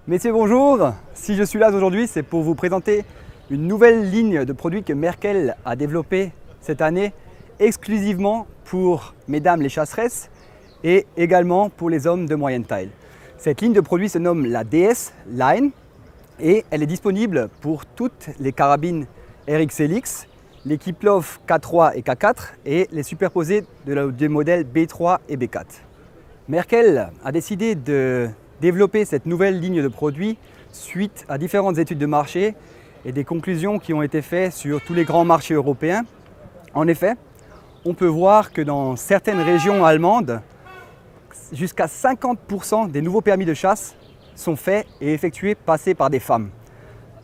Messieurs, bonjour. Si je suis là aujourd'hui, c'est pour vous présenter une nouvelle ligne de produits que Merkel a développée cette année exclusivement pour mesdames les chasseresses et également pour les hommes de moyenne taille. Cette ligne de produits se nomme la DS Line et elle est disponible pour toutes les carabines RXLX, les Kiplov K3 et K4 et les superposés des modèles B3 et B4. Merkel a décidé de développer cette nouvelle ligne de produits suite à différentes études de marché et des conclusions qui ont été faites sur tous les grands marchés européens. En effet, on peut voir que dans certaines régions allemandes, jusqu'à 50% des nouveaux permis de chasse sont faits et effectués passés par des femmes.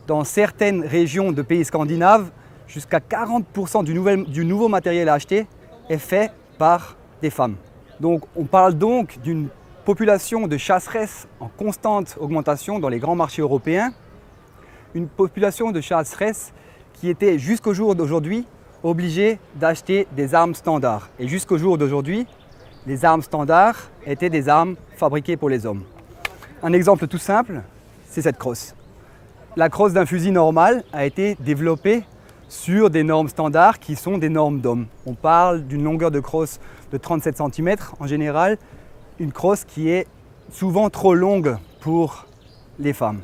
Dans certaines régions de pays scandinaves, jusqu'à 40% du nouveau matériel acheté est fait par des femmes. Donc on parle donc d'une population de chasseresses en constante augmentation dans les grands marchés européens. Une population de chasseresses qui était jusqu'au jour d'aujourd'hui obligée d'acheter des armes standards. Et jusqu'au jour d'aujourd'hui, les armes standards étaient des armes fabriquées pour les hommes. Un exemple tout simple, c'est cette crosse. La crosse d'un fusil normal a été développée sur des normes standards qui sont des normes d'hommes. On parle d'une longueur de crosse de 37 cm en général, une crosse qui est souvent trop longue pour les femmes.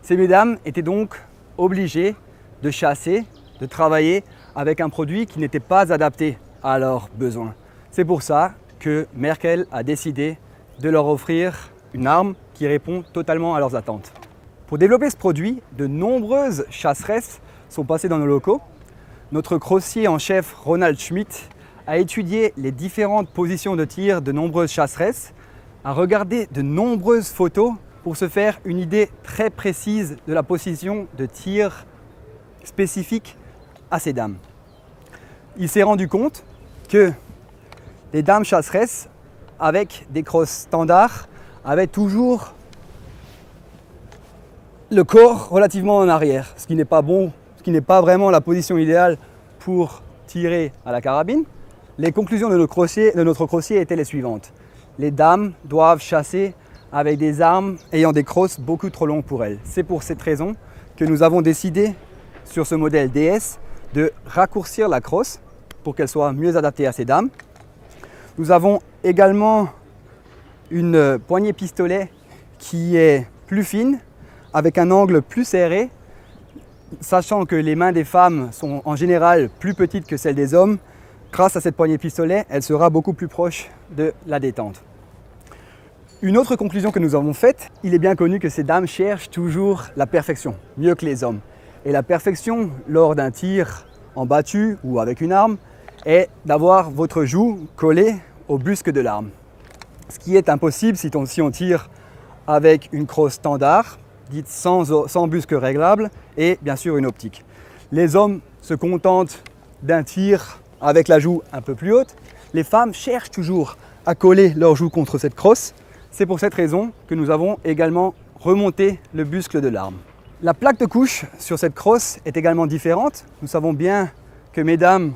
Ces mesdames étaient donc obligées de chasser, de travailler avec un produit qui n'était pas adapté à leurs besoins. C'est pour ça que Merkel a décidé de leur offrir une arme qui répond totalement à leurs attentes. Pour développer ce produit, de nombreuses chasseresses sont passées dans nos locaux. Notre crossier en chef, Ronald Schmidt, a étudié les différentes positions de tir de nombreuses chasseresses, a regardé de nombreuses photos pour se faire une idée très précise de la position de tir spécifique à ces dames. Il s'est rendu compte que les dames chasseresses avec des crosses standards avaient toujours le corps relativement en arrière, ce qui n'est pas bon, ce qui n'est pas vraiment la position idéale pour tirer à la carabine. Les conclusions de notre crossier étaient les suivantes. Les dames doivent chasser avec des armes ayant des crosses beaucoup trop longues pour elles. C'est pour cette raison que nous avons décidé sur ce modèle DS de raccourcir la crosse pour qu'elle soit mieux adaptée à ces dames. Nous avons également une poignée pistolet qui est plus fine, avec un angle plus serré, sachant que les mains des femmes sont en général plus petites que celles des hommes. Grâce à cette poignée pistolet, elle sera beaucoup plus proche de la détente. Une autre conclusion que nous avons faite, il est bien connu que ces dames cherchent toujours la perfection, mieux que les hommes. Et la perfection lors d'un tir en battu ou avec une arme est d'avoir votre joue collée au busque de l'arme. Ce qui est impossible si on tire avec une crosse standard, dite sans busque réglable et bien sûr une optique. Les hommes se contentent d'un tir avec la joue un peu plus haute. Les femmes cherchent toujours à coller leur joue contre cette crosse. C'est pour cette raison que nous avons également remonté le buscle de l'arme. La plaque de couche sur cette crosse est également différente. Nous savons bien que mesdames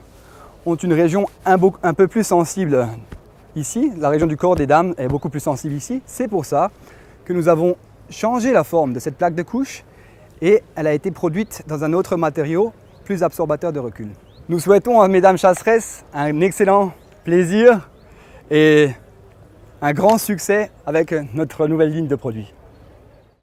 ont une région un peu plus sensible ici. La région du corps des dames est beaucoup plus sensible ici. C'est pour ça que nous avons changé la forme de cette plaque de couche et elle a été produite dans un autre matériau plus absorbateur de recul. Nous souhaitons à mesdames chasseresses un excellent plaisir et un grand succès avec notre nouvelle ligne de produits.